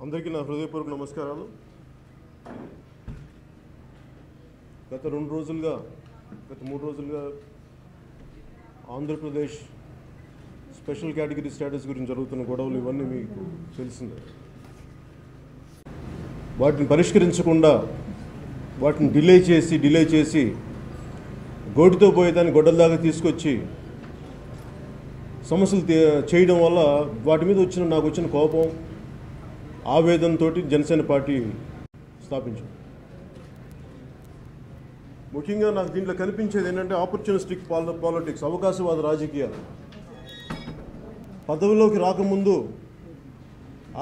అందరికీ నా హృదయపూర్వక నమస్కారాలు. గత 3 రోజులుగా ఆంధ్రప్రదేశ్ స్పెషల్ కేటగిరీ స్టేటస్ గురించి జరుగుతున్న గొడవలు ఇవన్నీ మీకు తెలిసిందే. వాటిని పరిష్కరించకుండా వాటిని డిలే చేసి గోటితో పోయేదాన్ని గొడ్డల దాకా తీసుకొచ్చి సమస్యలు చేయడం వల్ల వాటి మీద నాకు వచ్చిన కోపం, ఆవేదనతో జనసేన పార్టీ స్థాపించాం. ముఖ్యంగా నాకు దీంట్లో కనిపించేది ఏంటంటే ఆపర్చునిస్టిక్ పాలిటిక్స్, అవకాశవాద రాజకీయాలు. పదవిలోకి రాకముందు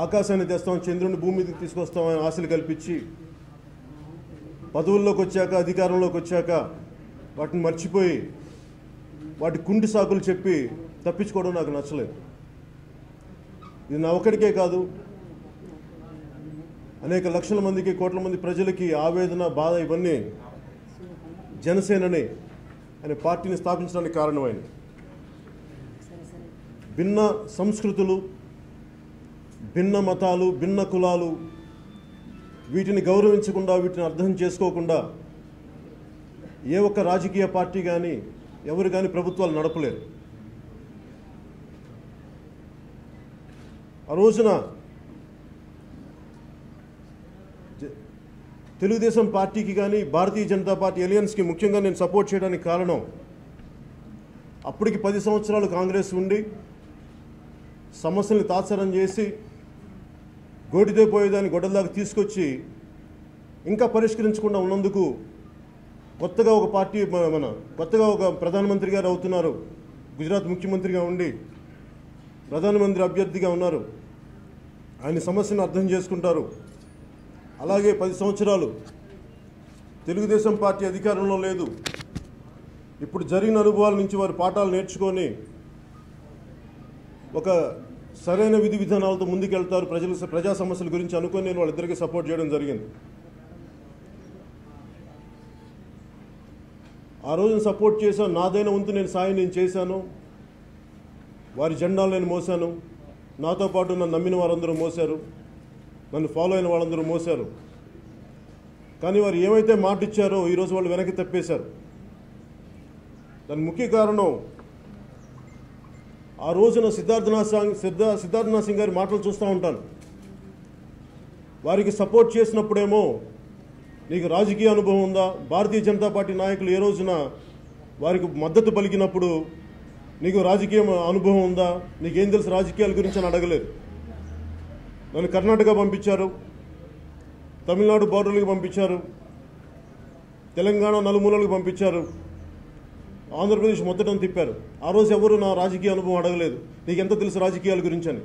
ఆకాశాన్ని తెస్తాం, చంద్రుని భూమి మీదకి తీసుకొస్తామని ఆశలు కల్పించి పదవుల్లోకి వచ్చాక, అధికారంలోకి వచ్చాక వాటిని మర్చిపోయి వాటి కుంటి సాకులు చెప్పి తప్పించుకోవడం నాకు నచ్చలేదు. ఇది నా ఒక్కడికే కాదు, అనేక లక్షల మందికి, కోట్ల మంది ప్రజలకి ఆవేదన, బాధ ఇవన్నీ జనసేనని అనే పార్టీని స్థాపించడానికి కారణమైంది. భిన్న సంస్కృతులు, భిన్న మతాలు, భిన్న కులాలు, వీటిని గౌరవించకుండా, వీటిని అర్థం చేసుకోకుండా ఏ ఒక్క రాజకీయ పార్టీ కానీ ఎవరు కానీ ప్రభుత్వాలు నడపలేరు. ఆ రోజున తెలుగుదేశం పార్టీకి కానీ భారతీయ జనతా పార్టీ అలయన్స్కి ముఖ్యంగా నేను సపోర్ట్ చేయడానికి కారణం, అప్పటికి 10 సంవత్సరాలు కాంగ్రెస్ ఉండి సమస్యల్ని తాత్సారం చేసి గోటితో పోయేదాన్ని గొడ్డల దాకా తీసుకొచ్చి ఇంకా పరిష్కరించకుండా ఉన్నందుకు కొత్తగా ఒక పార్టీ కొత్తగా ఒక ప్రధానమంత్రి గారు అవుతున్నారు, గుజరాత్ ముఖ్యమంత్రిగా ఉండి ప్రధానమంత్రి అభ్యర్థిగా ఉన్నారు. ఆయన సమస్యను అర్థం చేసుకుంటారు. అలాగే 10 సంవత్సరాలు తెలుగుదేశం పార్టీ అధికారంలో లేదు. ఇప్పుడు జరిగిన అనుభవాల నుంచి వారు పాఠాలు నేర్చుకొని ఒక సరైన విధి విధానాలతో ముందుకెళ్తారు, ప్రజా సమస్యల గురించి అనుకొని నేను వాళ్ళిద్దరికీ సపోర్ట్ చేయడం జరిగింది. ఆ రోజున సపోర్ట్ చేశాను. నాదైన వంతు సాయం నేను చేశాను. వారి జెండాలు నేను మోసాను. నాతో పాటు నన్ను నమ్మిన వారందరూ మోశారు, నన్ను ఫాలో అయిన వాళ్ళందరూ మోశారు. కానీ వారు ఏమైతే మాట ఇచ్చారో ఈరోజు వాళ్ళు వెనక్కి తప్పేశారు. దానికి ముఖ్య కారణం, ఆ రోజున సిద్ధార్థనాథ్ సింగ్ గారి మాటలు చూస్తూ ఉంటాను. వారికి సపోర్ట్ చేసినప్పుడేమో నీకు రాజకీయ అనుభవం ఉందా, భారతీయ జనతా పార్టీ నాయకులు ఏ రోజున వారికి మద్దతు పలికినప్పుడు నీకు రాజకీయ అనుభవం ఉందా, నీకేం తెలుసు రాజకీయాల గురించి అని అడగలేదు. నన్ను కర్ణాటక పంపించారు, తమిళనాడు బోర్డర్లకు పంపించారు, తెలంగాణ నలుమూలలకు పంపించారు, ఆంధ్రప్రదేశ్ మొత్తం తిప్పారు. ఆ రోజు ఎవరు నా రాజకీయ అనుభవం అడగలేదు, నీకెంత తెలుసు రాజకీయాల గురించి అని.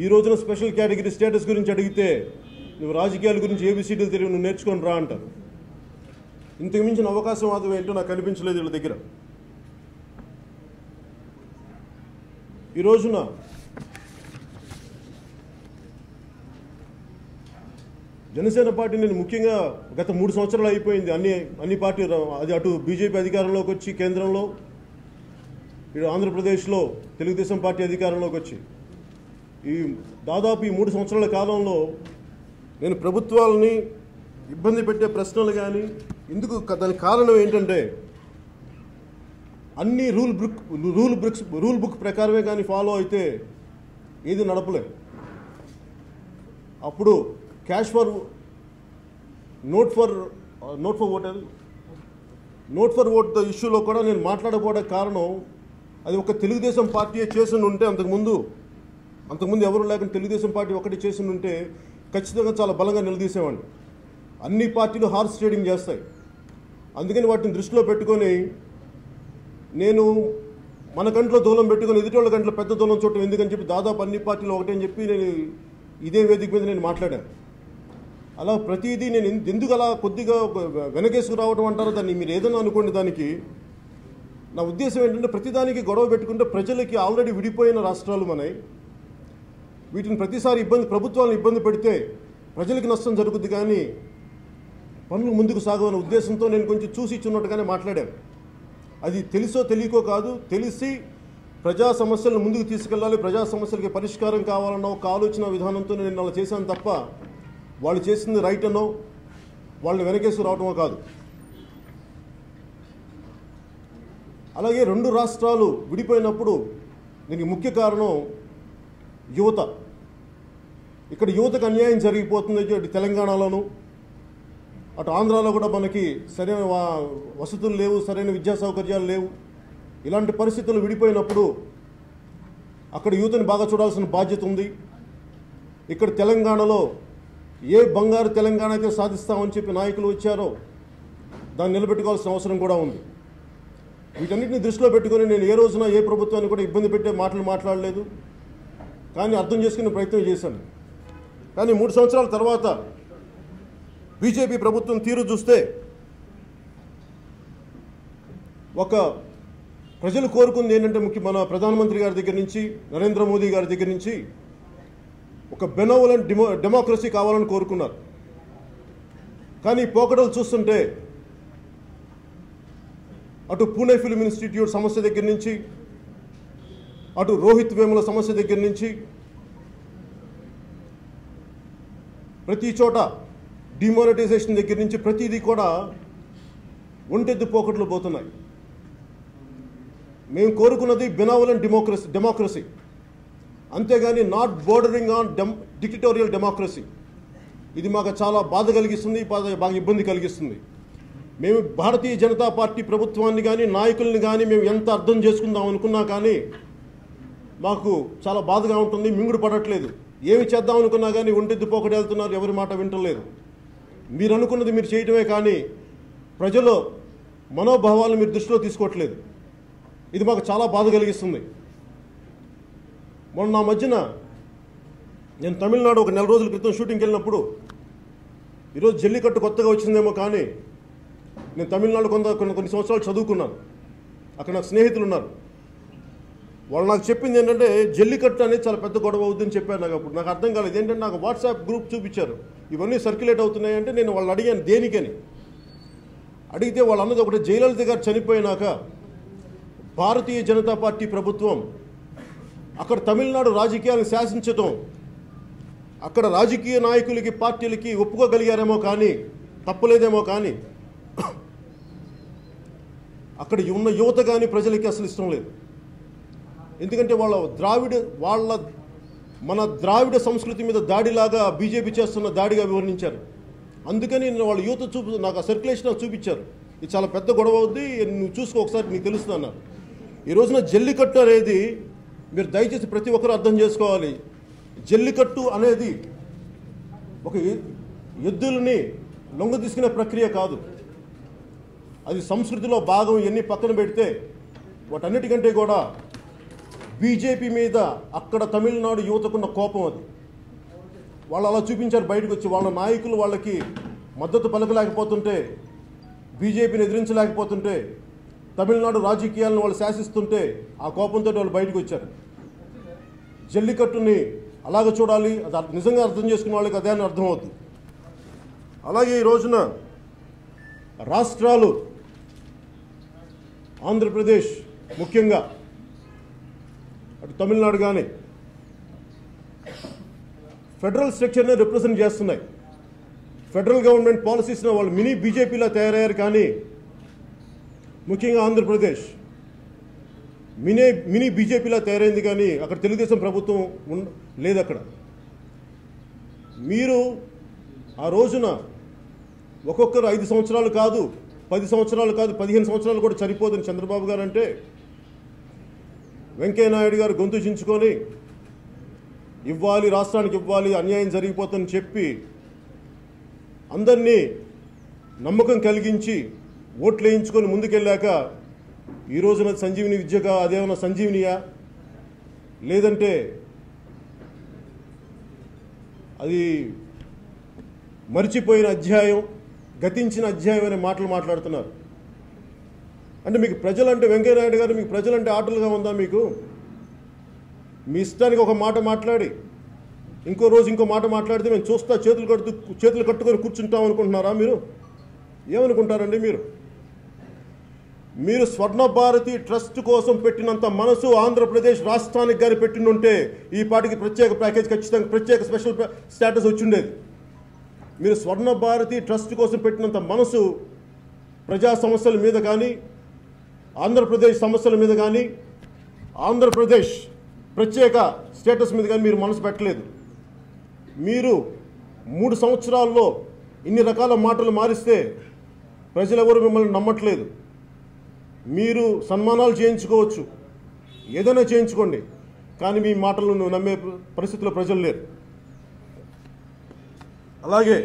ఈ రోజున స్పెషల్ కేటగిరీ స్టేటస్ గురించి అడిగితే నువ్వు రాజకీయాల గురించి ఏబిసిడీలు తెలియదు, నువ్వు నేర్చుకొని రా అంటారు. ఇంతకు మించిన అవకాశవాదం ఏంటో నాకు కనిపించలేదు వీళ్ళ దగ్గర. ఈ రోజున జనసేన పార్టీ నేను ముఖ్యంగా గత 3 సంవత్సరాలు అయిపోయింది. అన్ని పార్టీలు, అది అటు బీజేపీ అధికారంలోకి వచ్చి కేంద్రంలో, ఇటు ఆంధ్రప్రదేశ్లో తెలుగుదేశం పార్టీ అధికారంలోకి వచ్చి దాదాపు ఈ 3 సంవత్సరాల కాలంలో నేను ప్రభుత్వాలని ఇబ్బంది పెట్టే ప్రశ్నలు కానీ ఎందుకు, దానికి కారణం ఏంటంటే అన్ని రూల్ బుక్ ప్రకారమే కానీ ఫాలో అయితే ఏది నడపలేదు. అప్పుడు cash for note for vote ఇష్యూలో కూడా నేను మాట్లాడకపోవడానికి కారణం, అది ఒక తెలుగుదేశం పార్టీ చేసి ఉంటే, అంతకుముందు ఎవరు లేకుండా తెలుగుదేశం పార్టీ ఒకటి చేసి ఉంటే ఖచ్చితంగా చాలా బలంగా నిలదీసేవాడిని. అన్ని పార్టీలు హార్స్ ట్రేడింగ్ చేస్తాయి. అందుకని వాటిని దృష్టిలో పెట్టుకొని నేను మన కంట్లో దూలం పెట్టుకొని ఎదుటి కంట్లో పెద్ద దూలం చూడటం ఎందుకని చెప్పి దాదాపు అన్ని పార్టీలు ఒకటే అని చెప్పి నేను ఇదే వేదిక మీద నేను మాట్లాడాను. అలా ప్రతిదీ నేను ఎందుకు అలా కొద్దిగా వెనకేసుకు రావడం అంటారో, దాన్ని మీరు ఏదైనా అనుకోండి. దానికి నా ఉద్దేశం ఏంటంటే, ప్రతిదానికి గొడవ పెట్టుకుంటే ప్రజలకి ఆల్రెడీ విడిపోయిన రాష్ట్రాలు మనవి, వీటిని ప్రతిసారి ప్రభుత్వాలను ఇబ్బంది పెడితే ప్రజలకి నష్టం జరుగుతుంది, కానీ పనులు ముందుకు సాగవనే ఉద్దేశంతో నేను కొంచెం చూసి ఇచ్చున్నట్టుగానే మాట్లాడాను. అది తెలుసో తెలియకో కాదు, తెలిసి ప్రజా సమస్యలను ముందుకు తీసుకెళ్ళాలి, ప్రజా సమస్యలకి పరిష్కారం కావాలన్న ఒక ఆలోచన విధానంతో నేను అలా చేశాను తప్ప వాళ్ళు చేసింది రైట్ అనో వాళ్ళని వెనకేసి రావటమో కాదు. అలాగే 2 రాష్ట్రాలు విడిపోయినప్పుడు దీనికి ముఖ్య కారణం యువత. ఇక్కడ యువతకు అన్యాయం జరిగిపోతుంది. అటు తెలంగాణలోను అటు ఆంధ్రాలో కూడా మనకి సరైన వసతులు లేవు, సరైన విద్యా సౌకర్యాలు లేవు. ఇలాంటి పరిస్థితులు విడిపోయినప్పుడు అక్కడ యువతని బాగా చూడాల్సిన బాధ్యత ఉంది. ఇక్కడ తెలంగాణలో ఏ బంగారు తెలంగాణ అయితే సాధిస్తామని చెప్పి నాయకులు వచ్చారో దాన్ని నిలబెట్టుకోవాల్సిన అవసరం కూడా ఉంది. వీటన్నిటిని దృష్టిలో పెట్టుకొని నేను ఏ రోజున ఏ ప్రభుత్వాన్ని కూడా ఇబ్బంది పెట్టే మాటలు మాట్లాడలేదు, కానీ అర్థం చేసుకునే ప్రయత్నం చేశాను. కానీ 3 సంవత్సరాల తర్వాత బీజేపీ ప్రభుత్వం తీరు చూస్తే ఒక ప్రజలు కోరుకుంది ఏంటంటే మన ప్రధానమంత్రి గారి దగ్గర నుంచి నరేంద్ర మోదీ గారి దగ్గర నుంచి ఒక బెనోవలెంట్ డెమోక్రసీ కావాలని కోరుకున్నారు. కానీ పోకడలు చూస్తుంటే అటు పూణే ఫిల్మ్ ఇన్స్టిట్యూట్ సమస్య దగ్గర నుంచి అటు రోహిత్ వేముల సమస్య దగ్గర నుంచి ప్రతి చోట డిమానిటైజేషన్ దగ్గర నుంచి ప్రతిదీ కూడా ఒంటెద్దు పోకట్లు పోతున్నాయి. మేము కోరుకున్నది బెనోవలెంట్ డెమోక్రసీ, అంతేగాని not bordering on dictatorial democracy. ఇది మాకు చాలా బాధ కలిగిస్తుంది, బాగా ఇబ్బంది కలిగిస్తుంది. మేము భారతీయ జనతా పార్టీ ప్రభుత్వాన్ని కానీ నాయకుల్ని కానీ మేము ఎంత అర్థం చేసుకుందాం అనుకున్నా కానీ మాకు చాలా బాధగా ఉంటుంది. మింగుడు పడట్లేదు. ఏమి చేద్దాం అనుకున్నా కానీ ఒంటెద్దు పోకటి వెళ్తున్నారు, ఎవరి మాట వింటలేదు. మీరు అనుకున్నది మీరు చేయటమే కానీ ప్రజల మనోభావాలను మీరు దృష్టిలో తీసుకోవట్లేదు. ఇది మాకు చాలా బాధ కలిగిస్తుంది. మొన్న నా మధ్యన నేను తమిళనాడు ఒక 4 రోజుల క్రితం షూటింగ్కి వెళ్ళినప్పుడు, ఈరోజు జల్లికట్టు కొత్తగా వచ్చిందేమో కానీ నేను తమిళనాడు కొన్ని సంవత్సరాలు చదువుకున్నాను. అక్కడ నాకు స్నేహితులు ఉన్నారు. వాళ్ళు నాకు చెప్పింది ఏంటంటే జల్లికట్టు అనేది చాలా పెద్ద గొడవ అవుతుందని చెప్పారు. నాకు అప్పుడు నాకు అర్థం కాలేదు. ఏంటంటే నాకు వాట్సాప్ గ్రూప్ చూపించారు, ఇవన్నీ సర్క్యులేట్ అవుతున్నాయంటే నేను వాళ్ళు అడిగాను దేనికని. అడిగితే వాళ్ళు అన్నది ఒకటి, జయలలిత గారు చనిపోయినాక భారతీయ జనతా పార్టీ ప్రభుత్వం అక్కడ తమిళనాడు రాజకీయాలను శాసించటం అక్కడ రాజకీయ నాయకులకి పార్టీలకి ఒప్పుకోగలిగారేమో కానీ తప్పలేదేమో కానీ అక్కడ ఉన్న యువత కానీ ప్రజలకి అసలు ఇష్టం లేదు. ఎందుకంటే మన ద్రావిడ సంస్కృతి మీద దాడిలాగా బీజేపీ చేస్తున్న దాడిగా వివరించారు. అందుకని వాళ్ళ యువత నాకు ఆ సర్క్యులేషన్ చూపించారు. ఇది చాలా పెద్ద గొడవ అవుద్ది, నువ్వు చూసుకో ఒకసారి నీకు తెలుస్తుంది అన్నారు. ఈ రోజున జల్లికట్టు అనేది మీరు దయచేసి ప్రతి ఒక్కరు అర్థం చేసుకోవాలి. జల్లికట్టు అనేది ఒక ఎద్దులని లొంగ తీసుకునే ప్రక్రియ కాదు. అది సంస్కృతిలో భాగం. ఎన్ని పక్కన పెడితే వాటన్నిటికంటే కూడా బీజేపీ మీద అక్కడ తమిళనాడు యువతకున్న కోపం అది. వాళ్ళు అలా చూపించారు బయటకు వచ్చి. వాళ్ళ నాయకులు వాళ్ళకి మద్దతు పలకలేకపోతుంటే, బీజేపీని ఎదిరించలేకపోతుంటే, తమిళనాడు రాజకీయాలను వాళ్ళు శాసిస్తుంటే ఆ కోపంతో వాళ్ళు బయటకు వచ్చారు. జల్లికట్టుని అలాగ చూడాలి, అది నిజంగా అర్థం చేసుకున్న వాళ్ళకి అదే అని అర్థమవుతుంది. అలాగే ఈ రోజున రాష్ట్రాలు ఆంధ్రప్రదేశ్ ముఖ్యంగా అటు తమిళనాడు కానీ ఫెడరల్ స్ట్రక్చర్ని రిప్రజెంట్ చేస్తున్నాయి. ఫెడరల్ గవర్నమెంట్ పాలసీస్ని వాళ్ళు మినీ బీజేపీలా తయారయ్యారు. కానీ ముఖ్యంగా ఆంధ్రప్రదేశ్ మినీ బీజేపీలా తయారైంది. కానీ అక్కడ తెలుగుదేశం ప్రభుత్వం లేదు. అక్కడ మీరు ఆ రోజున ఒక్కొక్కరు 5 సంవత్సరాలు కాదు, 10 సంవత్సరాలు కాదు, 15 సంవత్సరాలు కూడా సరిపోదని చంద్రబాబు గారు అంటే, వెంకయ్యనాయుడు గారు గొంతు చించుకొని ఇవ్వాలి, రాష్ట్రానికి ఇవ్వాలి, అన్యాయం జరిగిపోతుందని చెప్పి అందరినీ నమ్మకం కలిగించి ఓట్లు వేయించుకొని ముందుకెళ్ళాక ఈ రోజున సంజీవిని విద్యగా అదేమన్నా సంజీవినియా, లేదంటే అది మరిచిపోయిన అధ్యాయం, గతించిన అధ్యాయం అనే మాటలు మాట్లాడుతున్నారు. అంటే మీకు ప్రజలంటే వెంకయ్యనాయుడు గారు మీకు ప్రజలంటే ఆటలుగా ఉందా? మీకు మీ ఇష్టానికి ఒక మాట మాట్లాడి ఇంకో రోజు ఇంకో మాట మాట్లాడితే మేము చూస్తా చేతులు కట్టుకొని కూర్చుంటాం అనుకుంటున్నారా? మీరు ఏమనుకుంటారండి? మీరు స్వర్ణ భారతి ట్రస్ట్ కోసం పెట్టినంత మనసు ఆంధ్రప్రదేశ్ రాష్ట్రానికి గారి పెట్టినుంటే ఈ పాటికి ప్రత్యేక ప్యాకేజ్ ఖచ్చితంగా ప్రత్యేక స్పెషల్ స్టేటస్ వచ్చిండేది. మీరు స్వర్ణ భారతి ట్రస్ట్ కోసం పెట్టినంత మనసు ప్రజా సమస్యల మీద కానీ ఆంధ్రప్రదేశ్ సమస్యల మీద కానీ ఆంధ్రప్రదేశ్ ప్రత్యేక స్టేటస్ మీద కానీ మీరు మనసు పెట్టలేదు. మీరు 3 సంవత్సరాల్లో ఇన్ని రకాల మాటలు మారిస్తే ప్రజలెవరు మిమ్మల్ని నమ్మట్లేదు. మీరు సన్మానాలు చేయించుకోవచ్చు, ఏదైనా చేయించుకోండి, కానీ మీ మాటలను నమ్మే పరిస్థితిలో ప్రజలు లేరు. అలాగే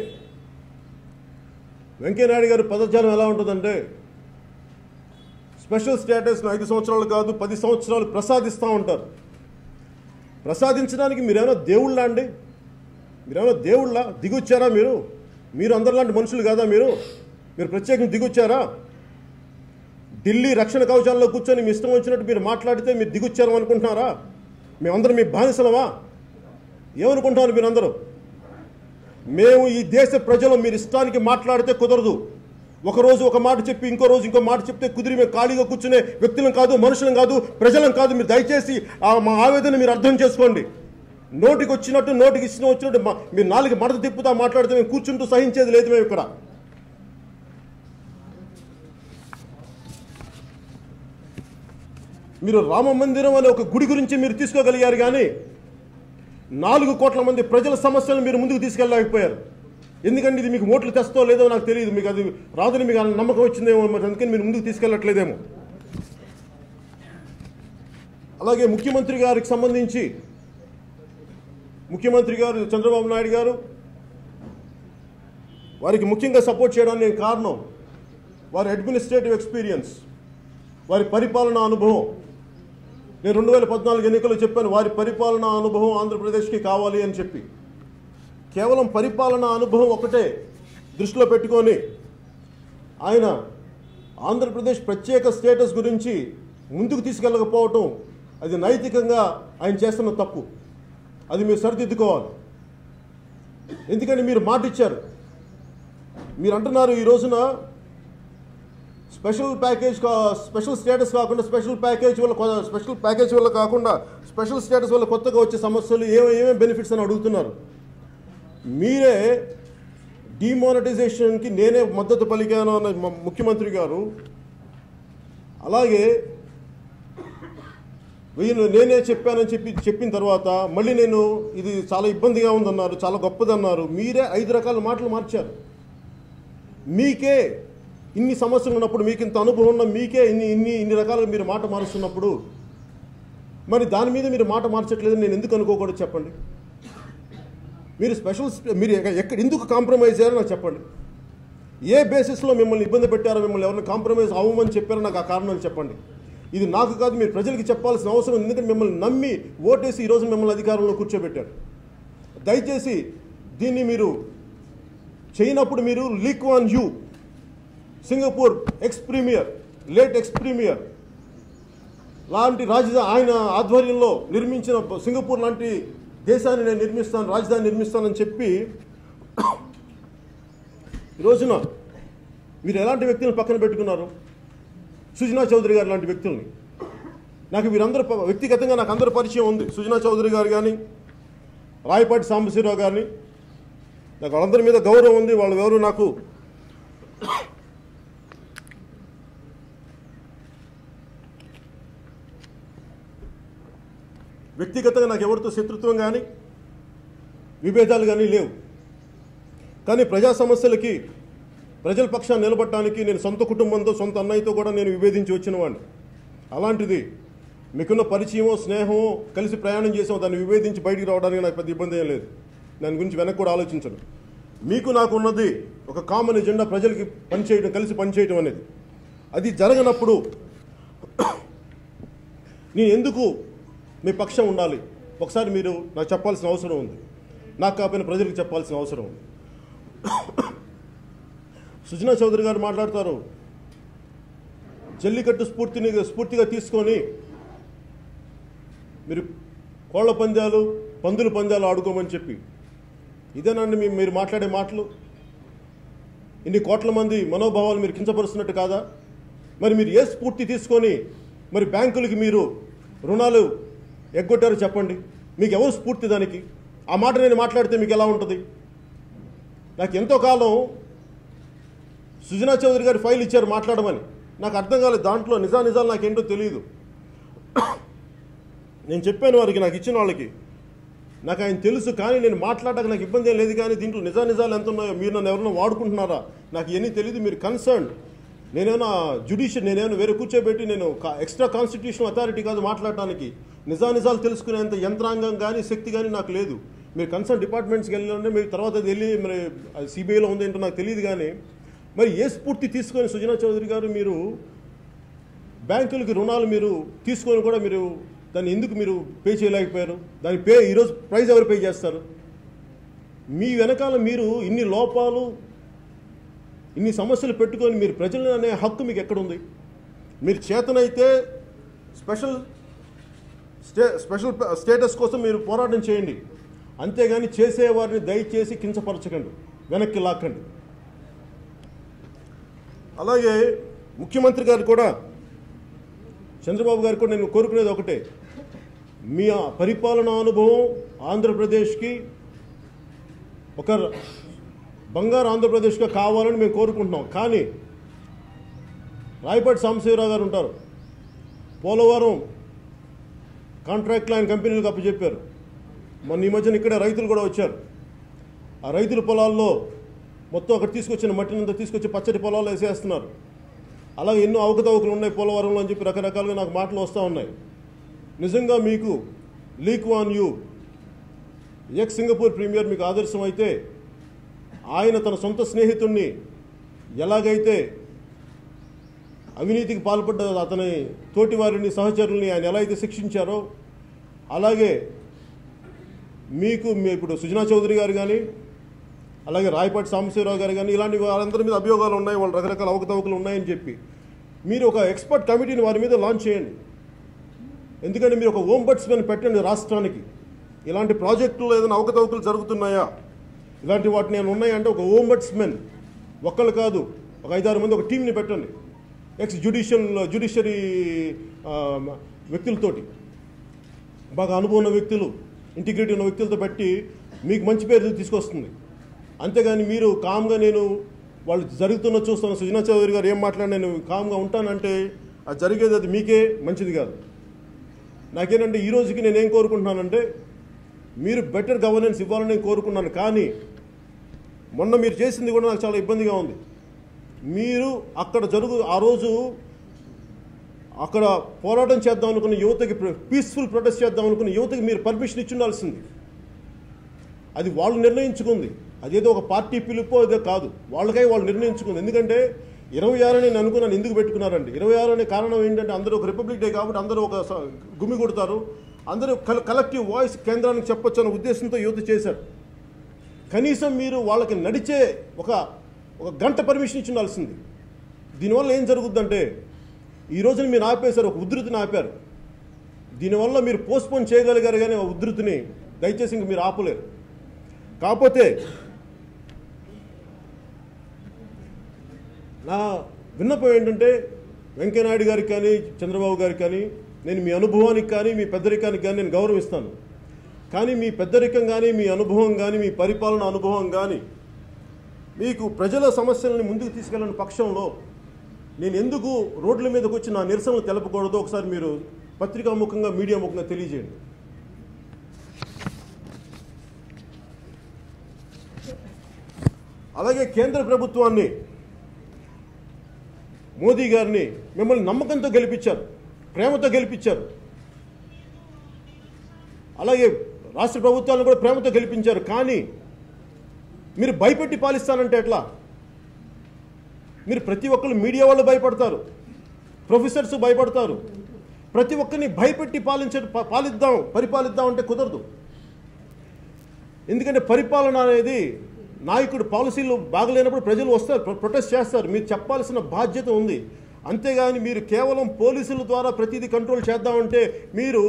వెంకయ్యనాయుడు గారి పదజాలం ఎలా ఉంటుందంటే స్పెషల్ స్టేటస్ను 5 సంవత్సరాలు కాదు 10 సంవత్సరాలు ప్రసాదిస్తూ ఉంటారు. ప్రసాదించడానికి మీరేమైనా దేవుళ్ళా అండి? మీరేమైనా దేవుళ్ళ దిగొచ్చారా? మీరు అందరిలాంటి మనుషులు కాదా? మీరు ప్రత్యేకంగా దిగొచ్చారా? ఢిల్లీ రక్షణ కవచాల్లో కూర్చొని మీ ఇష్టం వచ్చినట్టు మీరు మాట్లాడితే మీరు దిగొచ్చారు అనుకుంటున్నారా? మేమందరం మీ బానిసలమా? ఏమనుకుంటున్నారు మీరందరూ? మేము ఈ దేశ ప్రజలు మీరు ఇష్టానికి మాట్లాడితే కుదరదు. ఒకరోజు ఒక మాట చెప్పి ఇంకో రోజు ఇంకో మాట చెప్తే కుదిరి మేము ఖాళీగా కూర్చునే వ్యక్తులం కాదు, మనుషులం కాదు, ప్రజలం కాదు. మీరు దయచేసి మా ఆవేదన మీరు అర్థం చేసుకోండి. నోటికి వచ్చినట్టు నోటికి ఇష్టం వచ్చినట్టు మీరు 4 మడత తిప్పుతా మాట్లాడితే మేము కూర్చుంటూ సహించేది లేదు. మేము ఇక్కడ మీరు రామ మందిరం అనే ఒక గుడి గురించి మీరు తీసుకోగలిగారు, కానీ 4 కోట్ల మంది ప్రజల సమస్యలను మీరు ముందుకు తీసుకెళ్ళలేకపోయారు. ఎందుకంటే ఇది మీకు ఓట్లు తెస్తో లేదో నాకు తెలియదు, మీకు అది రాదని మీకు నమ్మకం వచ్చిందేమో, మరి అందుకని మీరు ముందుకు తీసుకెళ్ళట్లేదేమో. అలాగే ముఖ్యమంత్రి గారికి సంబంధించి ముఖ్యమంత్రి గారు చంద్రబాబు నాయుడు గారు వారికి ముఖ్యంగా సపోర్ట్ చేయడానికి కారణం వారి అడ్మినిస్ట్రేటివ్ ఎక్స్పీరియన్స్, వారి పరిపాలనా అనుభవం. నేను 2014 ఎన్నికల్లో చెప్పాను, వారి పరిపాలనా అనుభవం ఆంధ్రప్రదేశ్కి కావాలి అని చెప్పి. కేవలం పరిపాలనా అనుభవం ఒకటే దృష్టిలో పెట్టుకొని ఆయన ఆంధ్రప్రదేశ్ ప్రత్యేక స్టేటస్ గురించి ముందుకు తీసుకెళ్ళకపోవటం అది నైతికంగా ఆయన చేస్తున్న తప్పు. అది మీరు సరిదిద్దుకోవాలి. ఎందుకంటే మీరు మాట ఇచ్చారు. మీరు అంటున్నారు ఈ రోజున స్పెషల్ స్టేటస్ కాకుండా స్పెషల్ స్టేటస్ వల్ల కొత్తగా వచ్చే సమస్యలు ఏమేమి బెనిఫిట్స్ అని అడుగుతున్నారు. మీరే డిమానిటైజేషన్కి నేనే మద్దతు పలికాను అన్న ముఖ్యమంత్రి గారు, అలాగే నేనే చెప్పానని చెప్పిన తర్వాత మళ్ళీ నేను ఇది చాలా ఇబ్బందిగా ఉందన్నారు, చాలా గొప్పదన్నారు. మీరే 5 రకాల మాటలు మార్చారు. మీకే ఇన్ని సమస్యలు ఉన్నప్పుడు, మీకు ఇంత అనుభవం ఉన్న మీకే ఇన్ని రకాలుగా మీరు మాట మారుస్తున్నప్పుడు మరి దాని మీద మీరు మాట మార్చట్లేదని నేను ఎందుకు అనుకోకూడదు చెప్పండి. మీరు ఎందుకు కాంప్రమైజ్ అయ్యారో నాకు చెప్పండి. ఏ బేసిస్లో మిమ్మల్ని ఇబ్బంది పెట్టారో, మిమ్మల్ని ఎవరిని కాంప్రమైజ్ అవ్వమని చెప్పారో నాకు ఆ కారణాలు చెప్పండి. ఇది నాకు కాదు, మీరు ప్రజలకి చెప్పాల్సిన అవసరం. ఎందుకంటే మిమ్మల్ని నమ్మి ఓటేసి ఈరోజు మిమ్మల్ని అధికారంలో కూర్చోబెట్టారు. దయచేసి దీన్ని మీరు చేయనప్పుడు మీరు Lee Kuan Yew, Singapore late ex premier లాంటి ఆయన ఆధ్వర్యంలో నిర్మించిన సింగపూర్ లాంటి దేశాన్ని నేను నిర్మిస్తాను, రాజధాని నిర్మిస్తానని చెప్పి ఈ రోజున మీరు ఎలాంటి వ్యక్తులను పక్కన పెట్టుకున్నారు? సుజనా చౌదరి గారు లాంటి వ్యక్తుల్ని. నాకు వీరందరూ వ్యక్తిగతంగా నాకు అందరూ పరిచయం ఉంది. సుజనా చౌదరి గారు కానీ, రాయపాటి సాంబశివరావు గారిని, నాకు వాళ్ళందరి మీద గౌరవం ఉంది. వాళ్ళు ఎవరు నాకు వ్యక్తిగతంగా నాకు ఎవరితో శత్రుత్వం కానీ విభేదాలు కానీ లేవు. కానీ ప్రజా సమస్యలకి ప్రజల పక్షాన్ని నిలబడటానికి నేను సొంత కుటుంబంతో, సొంత అన్నయ్యతో కూడా నేను విభేదించి వచ్చిన వాడిని. అలాంటిది మీకున్న పరిచయమో స్నేహమో కలిసి ప్రయాణం చేసామో దాన్ని విభేదించి బయటికి రావడానికి నాకు పెద్ద ఇబ్బంది ఏం లేదు. దాని గురించి వెనక్కి కూడా ఆలోచించను. మీకు నాకు ఉన్నది ఒక కామన్ ఎజెండా, ప్రజలకి పనిచేయడం, కలిసి పనిచేయడం అనేది. అది జరగనప్పుడు నేను ఎందుకు మీ పక్షం ఉండాలి? ఒకసారి మీరు నాకు చెప్పాల్సిన అవసరం ఉంది. నాకు కాకపోయినా ప్రజలకు చెప్పాల్సిన అవసరం ఉంది. సుజనా చౌదరి గారు మాట్లాడతారు, జల్లికట్టు స్ఫూర్తిగా తీసుకొని మీరు కోళ్ల పందాలు, పందుల పందాలు ఆడుకోమని చెప్పి. ఇదేనండి మీరు మాట్లాడే మాటలు? ఇన్ని కోట్ల మంది మనోభావాలు మీరు కించపరుస్తున్నట్టు కాదా? మరి మీరు ఏ స్ఫూర్తి తీసుకొని మరి బ్యాంకులకి మీరు రుణాలు ఎగ్గొట్టారో చెప్పండి. మీకు ఎవరు స్ఫూర్తి దానికి? ఆ మాట నేను మాట్లాడితే మీకు ఎలా ఉంటుంది? నాకు ఎంతో కాలం సుజనా చౌదరి గారి ఫైల్ ఇచ్చారు మాట్లాడమని, నాకు అర్థం కాలేదు. దాంట్లో నిజాలు నాకేంటో తెలియదు. నేను చెప్పాను వారికి, నాకు ఇచ్చిన వాళ్ళకి, నాకు ఆయన తెలుసు, కానీ నేను మాట్లాడడానికి నాకు ఇబ్బంది ఏం లేదు. కానీ దీంట్లో నిజాలు ఎంత ఉన్నాయో మీరు నన్ను ఎవరైనా వాడుకుంటున్నారా నాకు ఇవన్నీ తెలియదు. మీరు కన్సర్న్, నేనేమైనా జ్యుడిషియల్, నేనేమైనా వేరే కూర్చోబెట్టి నేను ఎక్స్ట్రా కాన్స్టిట్యూషనల్ అథారిటీ కాదు మాట్లాడటానికి. నిజాలు తెలుసుకునేంత యంత్రాంగం కానీ శక్తి కానీ నాకు లేదు. మీరు కన్సర్న్ డిపార్ట్మెంట్స్కి వెళ్ళాలంటే మీరు తర్వాత అది వెళ్ళి మరి సిబిఐలో ఉంది ఏంటో నాకు తెలియదు. కానీ మరి ఏ స్ఫూర్తి తీసుకొని సుజనా చౌదరి గారు మీరు బ్యాంకులకి రుణాలు మీరు తీసుకొని కూడా మీరు దాన్ని ఎందుకు మీరు పే చేయలేకపోయారు? దాని ఈరోజు ప్రైజ్ ఎవరు పే చేస్తారు? మీ వెనకాల మీరు ఇన్ని లోపాలు, ఇన్ని సమస్యలు పెట్టుకొని మీరు ప్రజలను అనే హక్కు మీకు ఎక్కడుంది? మీరు చేతనైతే స్పెషల్ స్టేటస్ కోసం మీరు పోరాటం చేయండి, అంతేగాని చేసేవారిని దయచేసి కించపరచకండి, వెనక్కి లాక్కండి. అలాగే ముఖ్యమంత్రి గారు కూడా, చంద్రబాబు గారు కూడా నేను కోరుకునేది ఒకటే, మీ పరిపాలనా అనుభవం ఆంధ్రప్రదేశ్కి ఒక బంగారు ఆంధ్రప్రదేశ్గా కావాలని మేము కోరుకుంటున్నాం. కానీ రాయపాటి సాంబశివరావు గారు ఉంటారు, పోలవరం కాంట్రాక్ట్లు ఆయన కంపెనీలకు అప్పచెప్పారు. మొన్న ఈ మధ్యన ఇక్కడ రైతులు కూడా వచ్చారు. ఆ రైతుల పొలాల్లో మొత్తం అక్కడ తీసుకొచ్చిన మట్టినంతా తీసుకొచ్చి పచ్చడి పొలాల్లో వేసేస్తున్నారు. అలాగే ఎన్నో అవకతవకలు ఉన్నాయి పోలవరంలో అని చెప్పి రకరకాలుగా నాకు మాటలు వస్తూ ఉన్నాయి. నిజంగా మీకు Lee Kuan Yew, ex Singapore premier మీకు ఆదర్శం అయితే, ఆయన తన సొంత స్నేహితుడిని ఎలాగైతే అవినీతికి పాల్పడ్డ అతని తోటి వారిని, సహచరుల్ని ఆయన ఎలా అయితే శిక్షించారో, అలాగే మీకు ఇప్పుడు సుజనా చౌదరి గారు కానీ, అలాగే రాయపాటి సాంబశివరావు గారు కానీ, ఇలాంటి వాళ్ళందరి మీద అభియోగాలు ఉన్నాయి, వాళ్ళు రకరకాల అవకతవకలు ఉన్నాయని చెప్పి మీరు ఒక ఎక్స్పర్ట్ కమిటీని వారి మీద లాంచ్ చేయండి. ఎందుకంటే మీరు ఒక ఓంబడ్స్మెన్ పెట్టండి రాష్ట్రానికి. ఇలాంటి ప్రాజెక్టులు ఏదైనా అవకతవకలు జరుగుతున్నాయా, ఇలాంటి వాటిని నేను ఉన్నాయంటే ఒక ఓంబడ్స్మెన్, ఒక్కళ్ళు కాదు, ఒక 5-6 మంది ఒక టీంని పెట్టండి, ఎక్స్ జ్యుడిషియరీ వ్యక్తులతోటి, బాగా అనుభవం ఉన్న వ్యక్తులు, ఇంటిగ్రిటీ ఉన్న వ్యక్తులతో పెట్టి మీకు మంచి పేరు తీసుకొస్తుంది. అంతేగాని మీరు కామ్గా నేను వాళ్ళు జరుగుతున్న చూస్తాను, సుజనా చౌదరి గారు ఏం మాట్లాడినా నేను కామ్గా ఉంటానంటే అది జరిగేది అది మీకే మంచిది కాదు. నాకేంటంటే ఈ రోజుకి నేనేం కోరుకుంటున్నానంటే మీరు బెటర్ గవర్నెన్స్ ఇవ్వాలని నేను కోరుకున్నాను. కానీ మొన్న మీరు చేసింది కూడా నాకు చాలా ఇబ్బందిగా ఉంది. మీరు అక్కడ ఆ రోజు అక్కడ పోరాటం చేద్దాం అనుకున్న యువతకి, పీస్ఫుల్ ప్రొటెస్ట్ చేద్దాం అనుకున్న యువతకి మీరు పర్మిషన్ ఇచ్చి ఉండాల్సింది. అది వాళ్ళు నిర్ణయించుకుంది, అదేదో ఒక పార్టీ పిలుపో అదే కాదు, వాళ్ళకై వాళ్ళు నిర్ణయించుకుంది. ఎందుకంటే 26 నేను అనుకున్నాను, ఎందుకు పెట్టుకున్నారండి 26 అనే కారణం ఏంటంటే అందరూ ఒక రిపబ్లిక్ డే కాబట్టి అందరూ ఒక గుమి కొడతారు, అందరూ కలెక్టివ్ వాయిస్ కేంద్రానికి చెప్పొచ్చు అనే ఉద్దేశంతో యువత చేశారు. కనీసం మీరు వాళ్ళకి నడిచే ఒక గంట పర్మిషన్ ఇచ్చి ఉండాల్సింది. దీనివల్ల ఏం జరుగుద్దంటే ఈ రోజున మీరు ఆపేశారు, ఒక ఉధృతిని ఆపారు. దీనివల్ల మీరు పోస్ట్పోన్ చేయగలిగారు, కానీ ఆ ఉధృతిని దయచేసి ఇంక మీరు ఆపలేరు. కాకపోతే నా విన్నపం ఏంటంటే వెంకయ్యనాయుడు గారికి కానీ చంద్రబాబు గారికి కానీ, నేను మీ అనుభవానికి కానీ మీ పెద్దరికానికి కానీ నేను గౌరవిస్తాను. కానీ మీ పెద్దరికం కానీ, మీ అనుభవం కానీ, మీ పరిపాలన అనుభవం కానీ మీకు ప్రజల సమస్యలను ముందుకు తీసుకెళ్ళని పక్షంలో నేను ఎందుకు రోడ్ల మీదకి వచ్చి నా నిరసనలు తెలపకూడదో ఒకసారి మీరు పత్రికాముఖంగా, మీడియా ముఖంగా తెలియజేయండి. అలాగే కేంద్ర ప్రభుత్వాన్ని, మోదీ గారిని మిమ్మల్ని నమ్మకంతో గెలిపించారు, ప్రేమతో గెలిపించారు. అలాగే రాష్ట్ర ప్రభుత్వాలను కూడా ప్రేమతో గెలిపించారు. కానీ మీరు భయపెట్టి పాలిస్తానంటే ఎట్లా? మీరు ప్రతి ఒక్కరు, మీడియా వాళ్ళు భయపడతారు, ప్రొఫెసర్స్ భయపడతారు. ప్రతి ఒక్కరిని భయపెట్టి పరిపాలిద్దాం అంటే కుదరదు. ఎందుకంటే పరిపాలన అనేది నాయకుడు పాలసీలు బాగలేనప్పుడు ప్రజలు వస్తారు, ప్రొటెస్ట్ చేస్తారు. మీరు చెప్పాల్సిన బాధ్యత ఉంది. అంతేగాని మీరు కేవలం పోలీసుల ద్వారా ప్రతిదీ కంట్రోల్ చేద్దామంటే మీరు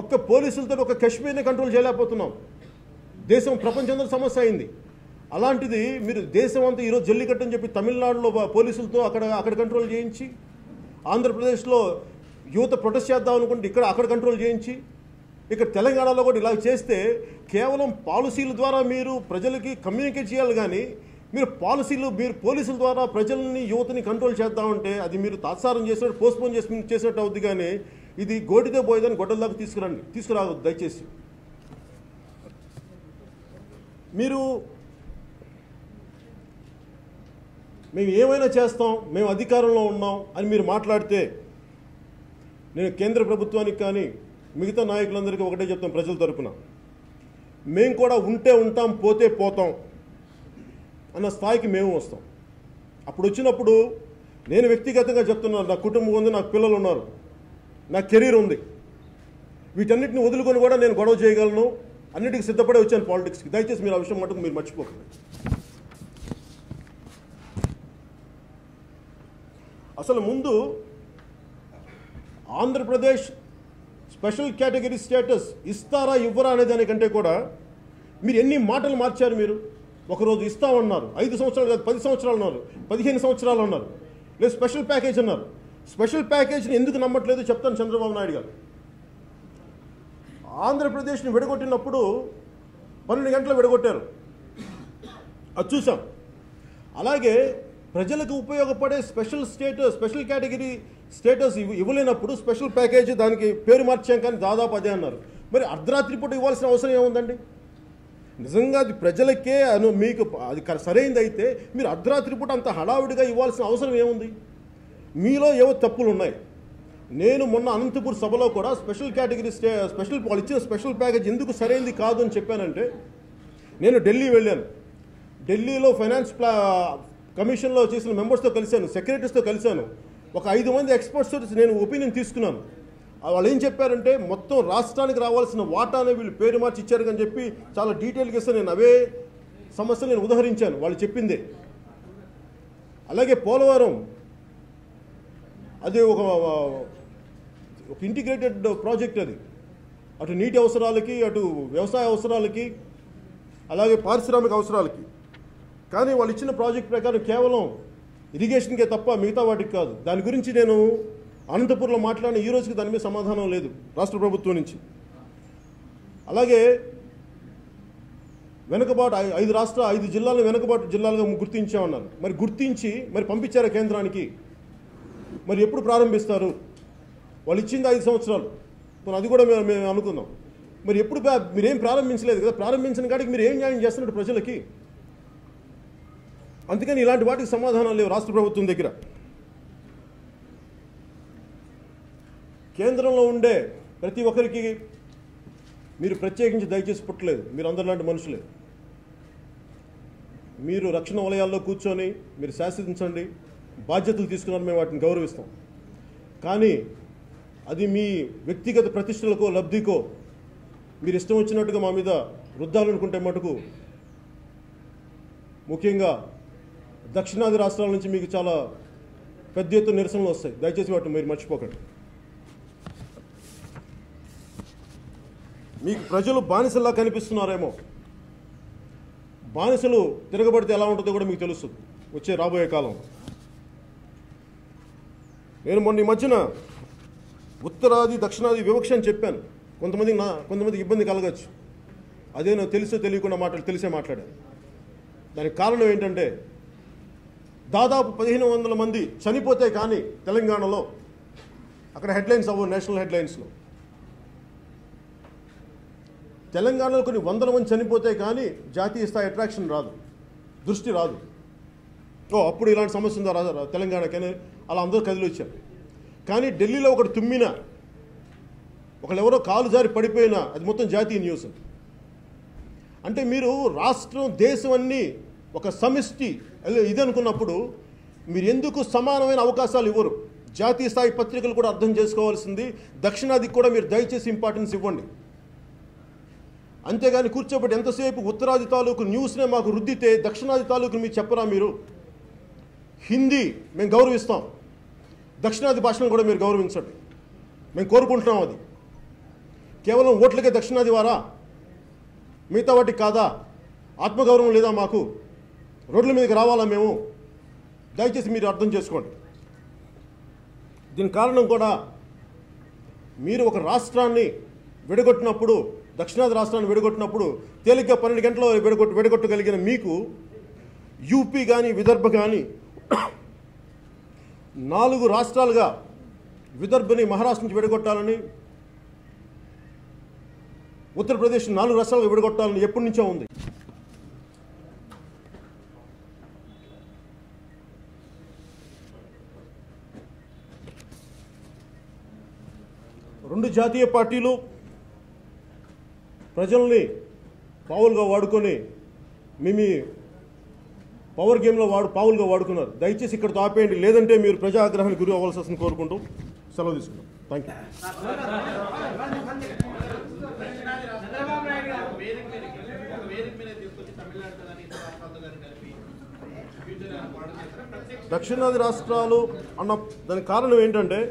ఒక్క పోలీసులతో ఒక కశ్మీర్ని కంట్రోల్ చేయలేకపోతున్నాం. దేశం ప్రపంచంలో సమస్య అయింది. అలాంటిది మీరు దేశం అంతా ఈరోజు జల్లికట్టు అని చెప్పి తమిళనాడులో పోలీసులతో అక్కడ కంట్రోల్ చేయించి ఆంధ్రప్రదేశ్లో యువత ప్రొటెస్ట్ చేద్దాం అనుకుంటే ఇక్కడ అక్కడ కంట్రోల్ చేయించి ఇక్కడ తెలంగాణలో కూడా ఇలా చేస్తే కేవలం పాలసీల ద్వారా మీరు ప్రజలకి కమ్యూనికేట్ చేయాలి కానీ మీరు పోలీసుల ద్వారా ప్రజల్ని యువతని కంట్రోల్ చేద్దామంటే అది మీరు తాత్సారం చేసినట్టు పోస్ట్పోన్ చేసినట్టు అవుద్ది. కానీ ఇది గోటితో పోయేదని గొడ్డల్లాగా తీసుకురావద్దు దయచేసి. మీరు మేము ఏమైనా చేస్తాం, మేము అధికారంలో ఉన్నాం అని మీరు మాట్లాడితే నేను కేంద్ర ప్రభుత్వానికి కానీ మిగతా నాయకులందరికీ ఒకటే చెప్తాం, ప్రజల తరపున మేము కూడా ఉంటే ఉంటాం పోతే పోతాం అన్న స్థాయికి మేము వస్తాం. అప్పుడు వచ్చినప్పుడు నేను వ్యక్తిగతంగా చెప్తున్నాను, నా కుటుంబం ఉంది, నాకు పిల్లలు ఉన్నారు, నా కెరీర్ ఉంది, వీటన్నిటిని వదులుకొని కూడా నేను గొడవ చేయగలను, అన్నిటికీ సిద్ధపడే వచ్చాను పాలిటిక్స్కి. దయచేసి మీరు ఆ విషయం మటుకు మీరు మర్చిపోకండి. అసలు ముందు ఆంధ్రప్రదేశ్ స్పెషల్ కేటగిరీ స్టేటస్ ఇస్తారా ఇవ్వరా అనే దానికంటే కూడా మీరు ఎన్ని మాటలు మార్చారు. మీరు ఒకరోజు ఇస్తామన్నారు, 5 సంవత్సరాలు కాదు 10 సంవత్సరాలు అన్నారు, 15 సంవత్సరాలు అన్నారు, లేదు స్పెషల్ ప్యాకేజ్ అన్నారు. స్పెషల్ ప్యాకేజ్ని ఎందుకు నమ్మట్లేదు చెప్తాను. చంద్రబాబు నాయుడు గారు ఆంధ్రప్రదేశ్ని విడగొట్టినప్పుడు 12 గంటలు విడగొట్టారు, అది చూసాం. అలాగే ప్రజలకు ఉపయోగపడే స్పెషల్ కేటగిరీ స్టేటస్ ఇవ్వలేనప్పుడు స్పెషల్ ప్యాకేజీ దానికి పేరు మార్చాం కానీ దాదాపు అదే అన్నారు. మరి అర్ధరాత్రి పూట ఇవ్వాల్సిన అవసరం ఏముందండి? నిజంగా అది ప్రజలకే మీకు అది సరైనది అయితే మీరు అర్ధరాత్రి పూట అంత హడావిడిగా ఇవ్వాల్సిన అవసరం ఏముంది? మీలో ఏవో తప్పులు ఉన్నాయి. నేను మొన్న అనంతపూర్ సభలో కూడా స్పెషల్ కేటగిరీ వాళ్ళు ఇచ్చిన స్పెషల్ ప్యాకేజ్ ఎందుకు సరైనది కాదు అని చెప్పానంటే, నేను ఢిల్లీ వెళ్ళాను, ఢిల్లీలో ఫైనాన్స్ కమిషన్లో చేసిన మెంబర్స్తో కలిశాను, సెక్రటరీస్తో కలిశాను, ఒక 5 మంది ఎక్స్పర్ట్స్తో నేను ఒపీనియన్ తీసుకున్నాను. వాళ్ళు ఏం చెప్పారంటే మొత్తం రాష్ట్రానికి రావాల్సిన వాటానే వీళ్ళు పేరు మార్చి ఇచ్చారు అని చెప్పి చాలా డీటెయిల్గా ఇస్తే నేను అవే సమస్యలు నేను ఉదహరించాను వాళ్ళు చెప్పిందే. అలాగే పోలవరం అది ఒక ఇంటిగ్రేటెడ్ ప్రాజెక్ట్, అది అటు నీటి అవసరాలకి, అటు వ్యవసాయ అవసరాలకి, అలాగే పారిశ్రామిక అవసరాలకి. కానీ వాళ్ళు ఇచ్చిన ప్రాజెక్ట్ ప్రకారం కేవలం ఇరిగేషన్కే తప్ప మిగతా వాటికి కాదు. దాని గురించి నేను అనంతపూర్లో మాట్లాడిన ఈ రోజుకి దాని మీద సమాధానం లేదు రాష్ట్ర ప్రభుత్వం నుంచి. అలాగే వెనుకబాటు 5 జిల్లాలను వెనుకబాటు జిల్లాలుగా గుర్తించామన్నారు. మరి గుర్తించి మరి పంపించారా కేంద్రానికి? మరి ఎప్పుడు ప్రారంభిస్తారు? వాళ్ళు ఇచ్చింది 5 సంవత్సరాలు, అది కూడా మేము అనుకుందాం. మరి ఎప్పుడు మీరేం ప్రారంభించలేదు కదా, ప్రారంభించిన కాడికి మీరు ఏం న్యాయం చేస్తున్నట్టు ప్రజలకి? అందుకని ఇలాంటి వాటికి సమాధానం లేవు రాష్ట్ర ప్రభుత్వం దగ్గర. కేంద్రంలో ఉండే ప్రతి ఒక్కరికి మీరు ప్రత్యేకించి దయచేసి పుట్టలేదు, మీరు అందరిలాంటి మనుషులే. మీరు రక్షణ వలయాల్లో కూర్చొని మీరు శాసించండి, బాధ్యతలు తీసుకున్నారు, మేము వాటిని గౌరవిస్తాం. కానీ అది మీ వ్యక్తిగత ప్రతిష్టలకో లబ్ధికో మీరు ఇష్టం వచ్చినట్టుగా మా మీద రుద్దాలనుకుంటే మటుకు, ముఖ్యంగా దక్షిణాది రాష్ట్రాల నుంచి మీకు చాలా పెద్ద ఎత్తున నిరసనలు వస్తాయి. దయచేసి వాటిని మీరు మర్చిపోకండి. మీకు ప్రజలు బానిసల్లా కనిపిస్తున్నారేమో, బానిసలు తిరగబడితే ఎలా ఉంటుందో కూడా మీకు తెలుస్తుంది వచ్చే రాబోయే కాలం. నేను మొన్న ఈ మధ్యన ఉత్తరాది దక్షిణాది వివక్ష అని చెప్పాను. కొంతమందికి ఇబ్బంది కలగచ్చు, అదే నాకు తెలుసో తెలియకుండా తెలిసే మాట్లాడాను. దానికి కారణం ఏంటంటే దాదాపు 1500 మంది చనిపోతే కానీ తెలంగాణలో అక్కడ హెడ్లైన్స్ అవ్వవు, నేషనల్ హెడ్లైన్స్లో. తెలంగాణలో కొన్ని 100 మంది చనిపోతే కానీ జాతీయ స్థాయి అట్రాక్షన్ రాదు, దృష్టి రాదు. అప్పుడు ఇలాంటి సమస్య ఉందా తెలంగాణకని అలా అందరూ కదిలి వచ్చారు. కానీ ఢిల్లీలో ఒకటి తుమ్మినా, ఒకళ్ళెవరో కాలు జారి పడిపోయినా అది మొత్తం జాతీయ న్యూస్. అంటే మీరు రాష్ట్రం దేశం అన్నీ ఒక సమిష్టి ఇది అనుకున్నప్పుడు మీరు ఎందుకు సమానమైన అవకాశాలు ఇవ్వరు? జాతీయ స్థాయి పత్రికలు కూడా అర్థం చేసుకోవాల్సింది. దక్షిణాదికి కూడా మీరు దయచేసి ఇంపార్టెన్స్ ఇవ్వండి. అంతేగాని కూర్చోబెట్టి ఎంతసేపు ఉత్తరాది తాలూకు న్యూస్నే మాకు రుద్దితే దక్షిణాది తాలూకు మీరు చెప్పరా? మీరు హిందీ మేము గౌరవిస్తాం, దక్షిణాది భాషను కూడా మీరు గౌరవించండి, మేము కోరుకుంటున్నాం. అది కేవలం ఓట్లకే దక్షిణాది వారా? మిగతా వాటికి కాదా? ఆత్మగౌరవం లేదా మాకు? రోడ్ల మీదకి రావాలా మేము? దయచేసి మీరు అర్థం చేసుకోండి. దీని కారణం కూడా మీరు ఒక రాష్ట్రాన్ని విడగొట్టినప్పుడు, దక్షిణాది రాష్ట్రాన్ని విడగొట్టినప్పుడు తేలిగ్గా 12 గంటల్లో విడగొట్టగలిగిన మీకు యూపీ కానీ విదర్భ కానీ 4 రాష్ట్రాలుగా విదర్భని మహారాష్ట్ర నుంచి విడగొట్టాలని, ఉత్తరప్రదేశ్ 4 రాష్ట్రాలుగా విడగొట్టాలని ఎప్పటి నుంచో ఉంది. రెండు జాతీయ పార్టీలు ప్రజల్ని పావులుగా వాడుకొని మీ పవర్ గేమ్లో పావులుగా వాడుకున్నారు. దయచేసి ఇక్కడతో ఆపేయండి, లేదంటే మీరు ప్రజా ఆగ్రహానికి గురి అవ్వాల్సి వస్తుందని కోరుకుంటూ సెలవు తీసుకున్నాం. Thank you. దక్షిణాది రాష్ట్రాలు అన్న దానికి కారణం ఏంటంటే,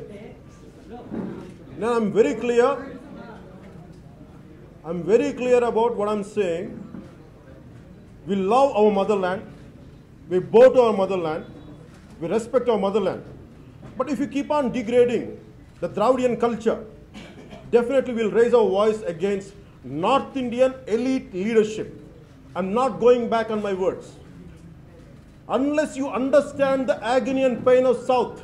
I'm very clear about what I'm saying. We love our motherland. We bow to our motherland. We respect our motherland. But if you keep on degrading the Dravidian culture, definitely we'll raise our voice against North Indian elite leadership. I'm not going back on my words. Unless you understand the agony and pain of South,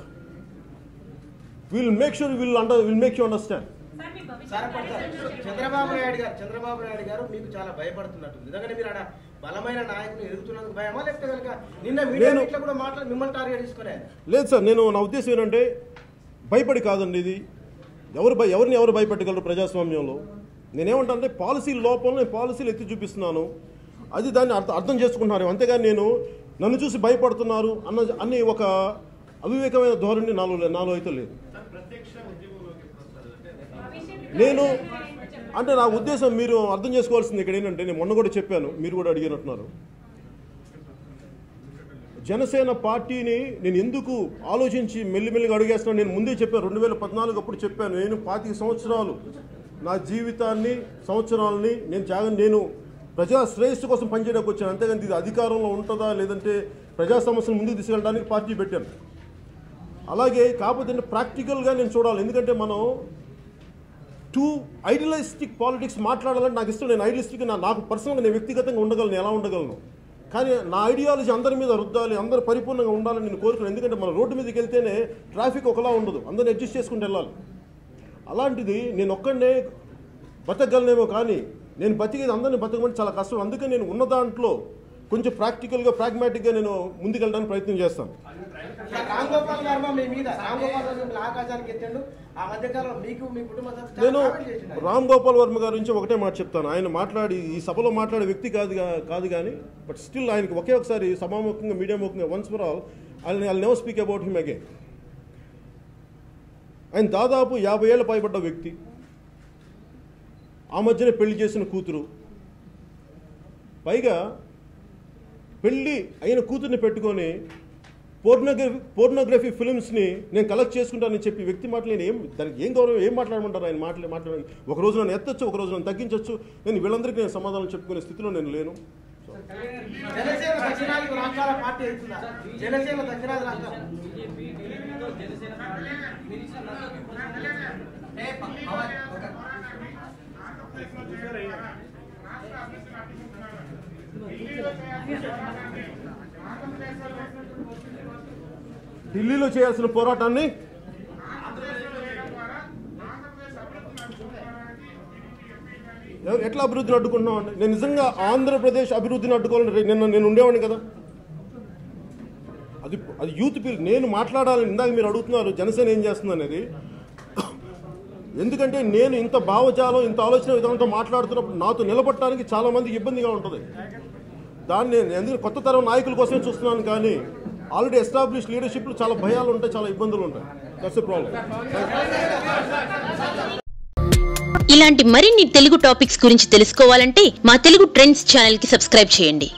we'll make sure we'll make you understand. Chandrababu Naidu గారు మీకు చాలా భయపడుతున్నట్టు. ఎందుకంటే మీరు బలమైన నాయకులు ఎదుగుతున్నందుకు భయమా, లేకపోతే కనుక నిన్న మీడియా మీట్లో కూడా మాట్లాడి మిమ్మల్ని టార్గెట్ తీసుకునే? లేదు సార్, నా ఉద్దేశం ఏంటంటే భయపడి కాదండి. ఇది ఎవరిని ఎవరు భయపెట్టగలరు ప్రజాస్వామ్యంలో? నేనేమంటానంటే పాలసీ లోపల నేను పాలసీలు ఎత్తి చూపిస్తున్నాను, అది దాన్ని అర్థం చేసుకుంటున్నారు. అంతేగాని నన్ను చూసి భయపడుతున్నారు అన్ని ఒక అవివేకమైన ధోరణి నాలో అయితే లేదు. నా ఉద్దేశం మీరు అర్థం చేసుకోవాల్సింది ఇక్కడ ఏంటంటే, నేను మొన్న కూడా చెప్పాను, మీరు కూడా అడిగినట్టున్నారు. జనసేన పార్టీని నేను ఎందుకు ఆలోచించి మెల్లిమెల్లిగా అడిగేస్తున్నాను. నేను ముందే చెప్పాను, 2014 అప్పుడు చెప్పాను, నేను 25 సంవత్సరాలు నా జీవితాన్ని సంవత్సరాలని నేను ప్రజా శ్రేయస్సు కోసం పనిచేయడానికి వచ్చాను. అంతేగాని ఇది అధికారంలో ఉంటుందా లేదంటే ప్రజా సమస్యను ముందుకు తీసుకెళ్ళడానికి పార్టీ పెట్టాను. అలాగే కాకపోతే ప్రాక్టికల్గా నేను చూడాలి. ఎందుకంటే మనం టూ ఐడియలిస్టిక్ పాలిటిక్స్ మాట్లాడాలంటే నాకు ఇష్టం. నేను ఐడియలిస్టిక్ నాకు పర్సనల్గా నేను వ్యక్తిగతంగా ఉండగలను, ఎలా ఉండగలను. కానీ నా ఐడియాలజీ అందరి మీద రుద్దాలి, అందరూ పరిపూర్ణంగా ఉండాలని నేను కోరుకున్నాను. ఎందుకంటే మనం రోడ్డు మీదకి వెళ్తేనే ట్రాఫిక్ ఒకలా ఉండదు, అందరిని అడ్జస్ట్ చేసుకుంటూ వెళ్ళాలి. అలాంటిది నేను ఒక్కడనే బతకగలనేమో, కానీ నేను బతికేది అందరినీ బతకమంటే చాలా కష్టం. అందుకని నేను ఉన్న దాంట్లో కొంచెం ప్రాక్టికల్గా ప్రాగ్మాటిక్గా నేను ముందుకెళ్ళడానికి ప్రయత్నం చేస్తాను. నేను రామ్ గోపాల్ వర్మ గారి నుంచి ఒకటే మాట చెప్తాను. ఆయన ఈ సభలో మాట్లాడే వ్యక్తి కాదు కానీ, బట్ స్టిల్ ఆయనకి ఒకసారి సభాముఖంగా మీడియా ముఖంగా once for all I'll never speak about him again. ఆయన దాదాపు 50 ఏళ్ళ పైబడ్డ వ్యక్తి, ఆ మధ్యనే పెళ్లి చేసిన కూతురు, పైగా పెళ్ళి అయిన కూతుర్ని పెట్టుకొని పోర్నోగ్రఫీ ఫిల్మ్స్ని నేను కలెక్ట్ చేసుకుంటానని చెప్పి వ్యక్తి మాటలు దానికి ఏం గౌరవం, ఏం మాట్లాడమంటారు? ఆయన మాట్లాడి ఒక రోజు నన్ను ఎత్తచ్చు, ఒక రోజు నన్ను తగ్గించవచ్చు. వీళ్ళందరికీ నేను సమాధానం చెప్పుకునే స్థితిలో నేను లేను. ఢిల్లీలో చేయాల్సిన పోరాటాన్ని ఎట్లా అభివృద్ధిని అడ్డుకుంటున్నాం అండి? నేను నిజంగా ఆంధ్రప్రదేశ్ అభివృద్ధిని అడ్డుకోవాలని నేను ఉండేవాడిని కదా. అది యూత్ పిల్ నేను మాట్లాడాలని. ఇందాక మీరు అడుగుతున్నారు జనసేన ఏం చేస్తుంది అనేది. ఎందుకంటే నేను ఇంత భావజాలం, ఇంత ఆలోచన విధానంతో మాట్లాడుతున్నప్పుడు నాతో నిలబడటానికి చాలా మందికి ఇబ్బందిగా ఉంటుంది. దాన్ని ఎందుకంటే కొత్త తరం నాయకుల కోసమే చూస్తున్నాను, కానీ ఆల్రెడీ ఎస్టాబ్లిష్ లీడర్షిప్లో చాలా భయాలు ఉంటాయి, చాలా ఇబ్బందులు ఉంటాయి. That's a problem. ఇలాంటి మరిన్ని తెలుగు టాపిక్స్ గురించి తెలుసుకోవాలంటే మా తెలుగు ట్రెండ్స్ ఛానల్ కి సబ్స్క్రైబ్ చేయండి.